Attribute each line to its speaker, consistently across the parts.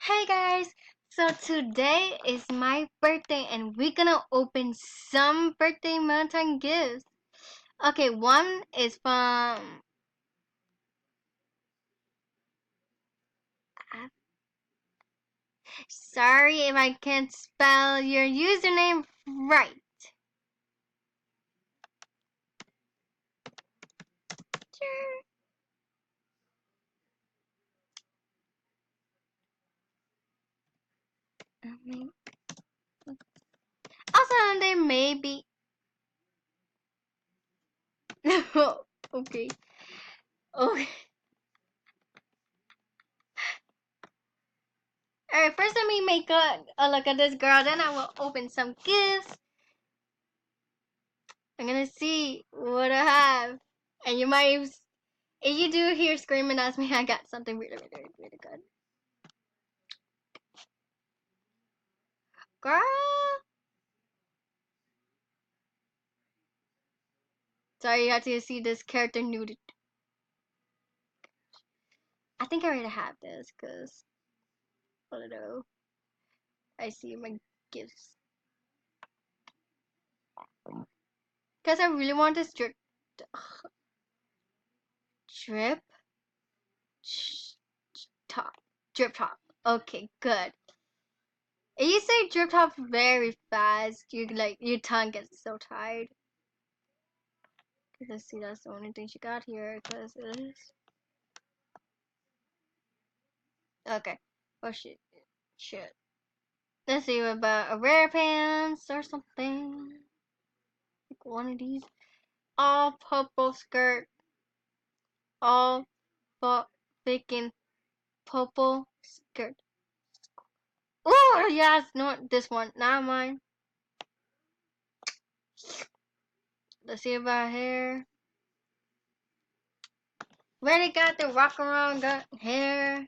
Speaker 1: Hey guys, so today is my birthday and we're gonna open some birthday Valentine gifts. Okay, one is from uh, sorry if I can't spell your username right. Sure. Also, there may be okay. Okay. Alright, first let me make a look at this girl, then I will open some gifts. I'm gonna see what I have. And you might, if you do hear screaming, that's me. I got something really, really, really good. Girl! Sorry you had to see this character nuded. I think I already have this, because, I don't know. I see my gifts. Because I really want this drip. Drip? Top. Drip top. Okay, good. If you say drip top very fast, your tongue gets so tired. Let's see, that's the only thing she got here, because it is. Okay. Oh shit. Shit. Let's see about a rare pants or something. Like one of these. All purple skirt. All freaking purple skirt. Oh yes, not this one. Not mine. Let's see about hair. Already got the rock around got hair.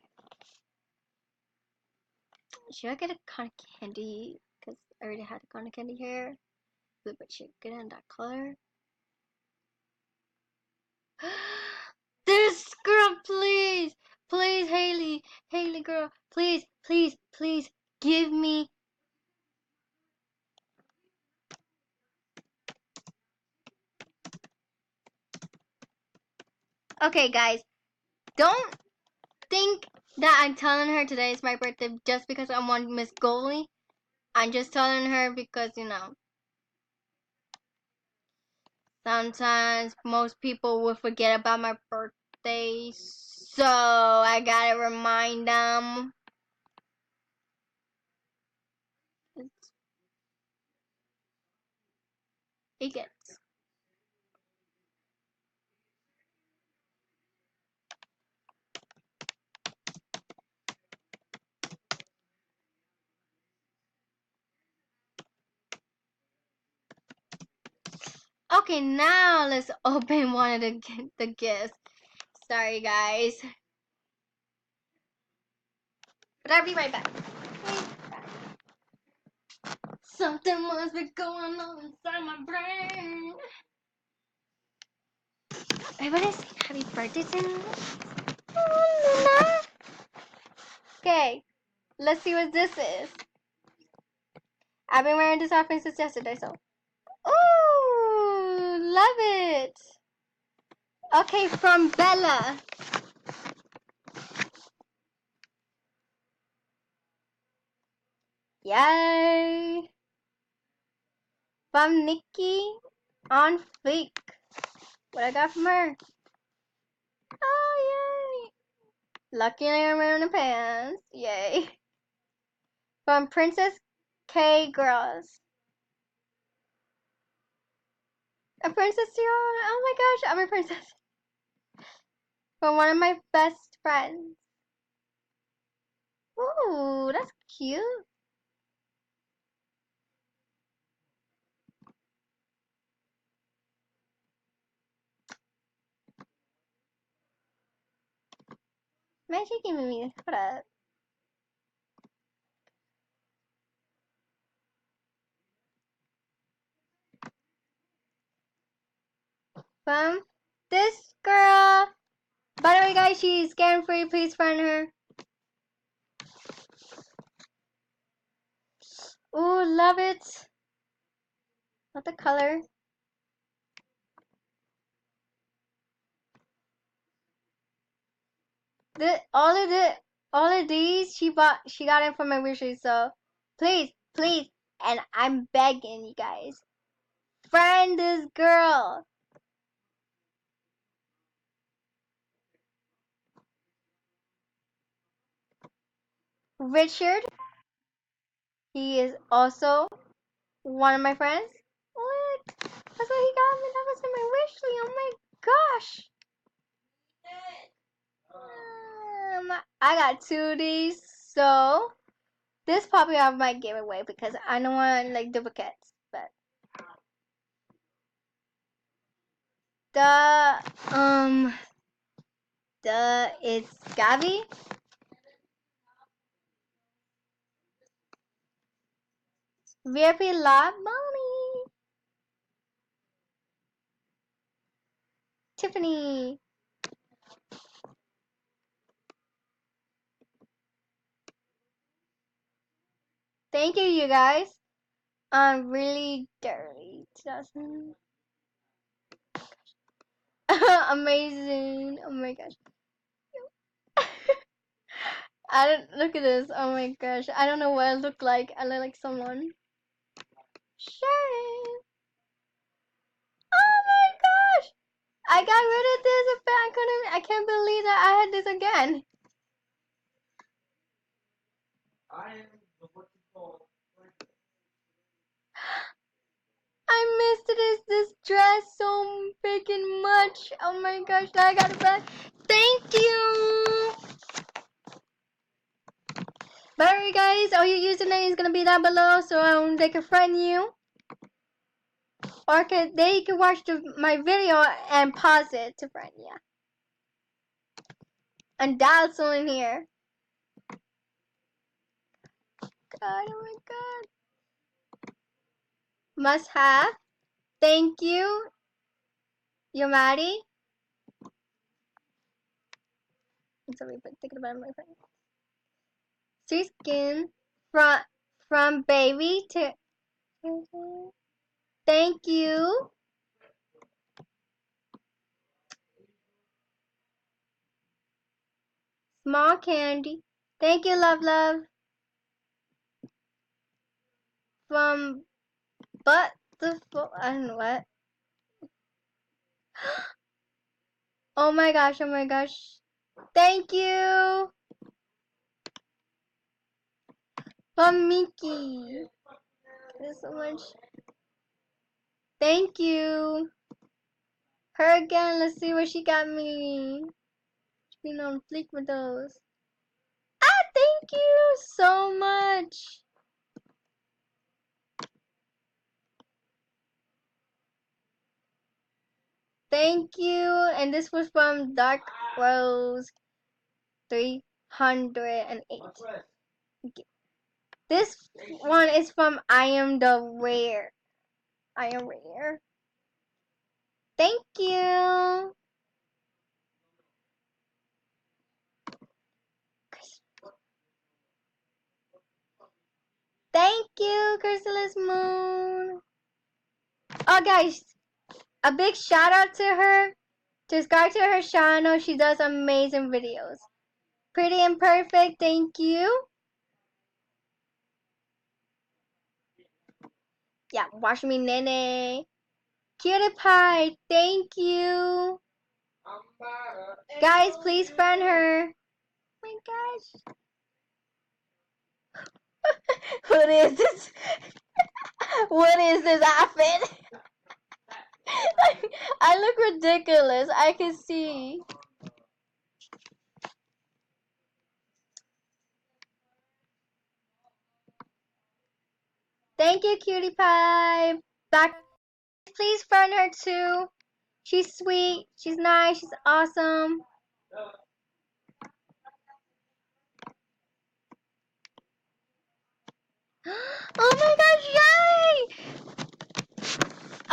Speaker 1: Should I get a cotton candy? Because I already had a cotton candy hair. But should I get in that color? This girl, please, please, Haley, Haley girl, please, please, please, give me. Okay, guys, don't think that I'm telling her today is my birthday just because I want Miss Goalie. I'm just telling her because, sometimes most people will forget about my birthday, so I gotta remind them. It gets. Okay, now let's open one of the gifts. Sorry, guys. But I'll be right back. Something must be going on inside my brain. Everybody say happy birthday to me. Okay, let's see what this is. I've been wearing this outfit since yesterday, so. Ooh, love it. Okay, from Bella. Yay. From Nikki on Fleek. What I got from her? Oh, yay. Lucky I'm wearing the pants. Yay. From Princess K Girls. A princess Tiara. Oh my gosh, I'm a princess. From one of my best friends. Ooh, that's cute. Man, she giving me this. Hold up. From this girl. By the way, guys, she's scam free. Please find her. love it. Not the color. All of these she got it from my wish list. So please, please, and I'm begging you guys, friend this girl. Richard, he is also one of my friends. Look, that's what he got me. That was in my wish list. Oh my gosh. I got 2 of these, so this probably I might give away because I don't want like duplicates. But it's Gabby. VIP Lab Mommy. Tiffany. Thank you, you guys. Really dirty. 2000. Amazing. Oh my gosh. I don't look at this. Oh my gosh. I don't know what I look like. I look like someone. Sharon. Oh my gosh. I got rid of this, but I can't believe that I had this again. I missed this dress so freaking much. Oh my gosh, now I got it back. Thank you. But alright guys, all your username is gonna be down below so they can friend you. Or they can watch my video and pause it to friend you. And that's in here. God, oh my god. Must have. Thank you. You're Maddie. I'm sorry, but thinking about my friend. Street skin from baby to. Thank you. Small candy. Thank you, love, love. From but the I don't know what. Oh my gosh, oh my gosh. Thank you. From Mickey. There's so much. Thank you. Her again, let's see what she got me. She's been on fleek with those. Ah, thank you so much. Thank you. And this was from Dark Rose 308. This one is from I Am the Rare. I Am Rare. Thank you. Thank you, Chrysalis Moon. Oh, guys, a big shout out to her. Subscribe to her channel. She does amazing videos. Pretty and Perfect, thank you. Yeah, Watch Me Nene. Cutie Pie, thank you. Guys, please friend her. Oh my gosh. What is this? What is this outfit? I look ridiculous. I can see. Thank you, Cutie Pie. Back, please friend her too. She's sweet. She's nice. She's awesome. Oh my gosh, yay!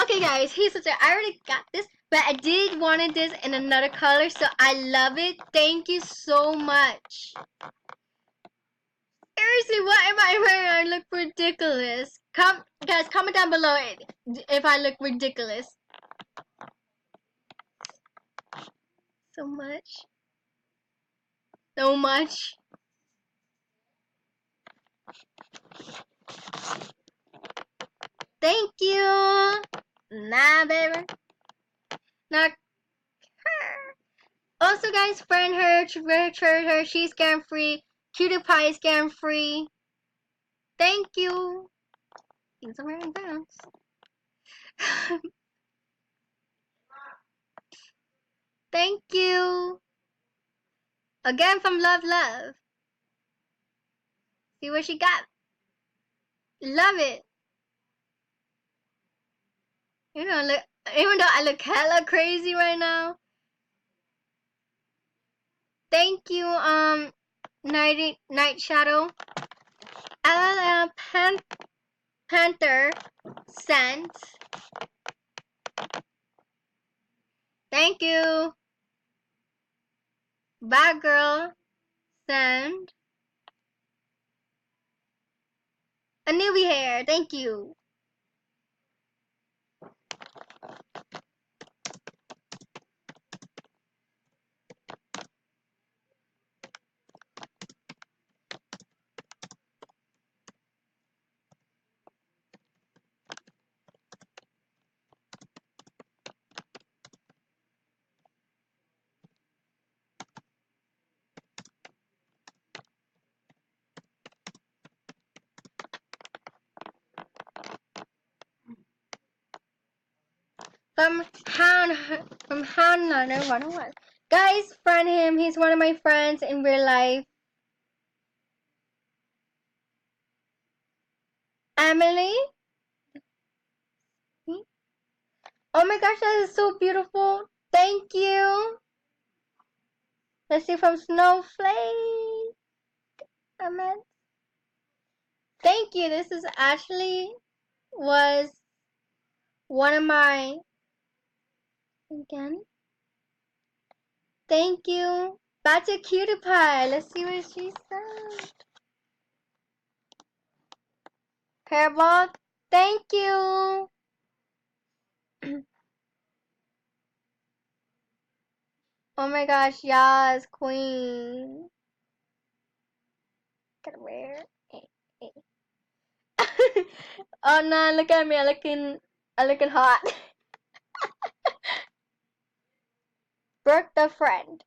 Speaker 1: Okay, guys, here's the thing. I already got this, but I did wanted this in another color, so I love it. Thank you so much. Seriously, Seriously, what am I wearing? I look ridiculous. Guys, comment down below if I look ridiculous. So much. So much. Thank you. Nah, baby. Not her. Also, guys, friend her, treasure her. She's scam free. Cutie Pie is scam free. Thank you. Things are wearing bounce. Thank you. Again from Love Love. See what she got. Love it. You know, look, even though I look hella crazy right now. Thank you, Night Shadow. Panther sent. Thank you. Bad Girl sent. A newbie hair. Thank you. From Hanlander 101. Guys, friend him. He's one of my friends in real life. Emily. Oh my gosh, that is so beautiful. Thank you. Let's see from Snowflake. Amen. Thank you. This is actually was one of my again. Thank you. Back to Cutie Pie. Let's see what she said. Hairball. Thank you. Oh my gosh, yes, queen. Gotta wear. Oh no, look at me. I'm looking hot. Brooke the friend.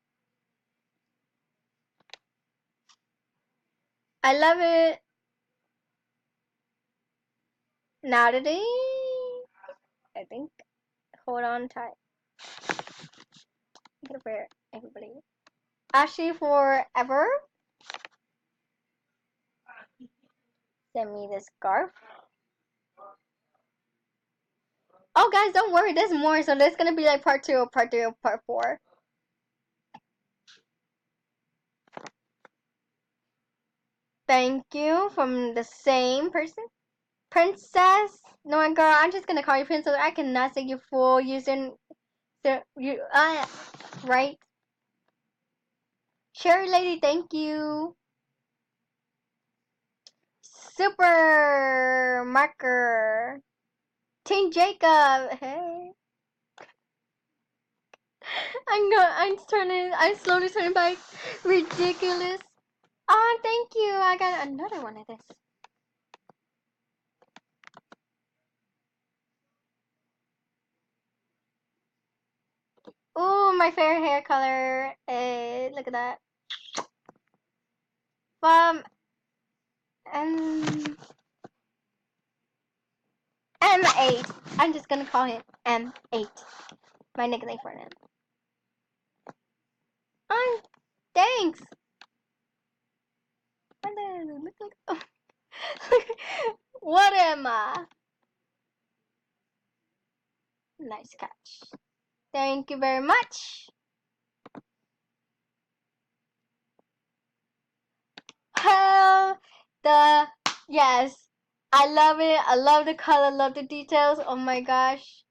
Speaker 1: I love it. Now today, I think. Hold on tight. I'm gonna wear everybody. Ashley forever. Send me this scarf. Oh guys, don't worry, there's more. So there's gonna be like part 2, part 3, part 4. Thank you from the same person. Princess. No, girl, I'm just gonna call you Princess. I cannot say your full using. So you, right? Cherry Lady, thank you. Super Marker. Team Jacob, hey. I'm slowly turning back. Ridiculous. Oh, thank you. I got another one of this. Oh, my favorite hair color. Hey, look at that. From M8. I'm just gonna call him M8. My nickname for him. Oh, thanks. What am I? Nice catch. Thank you very much. Hell the yes. I love it. I love the color, love the details. Oh my gosh.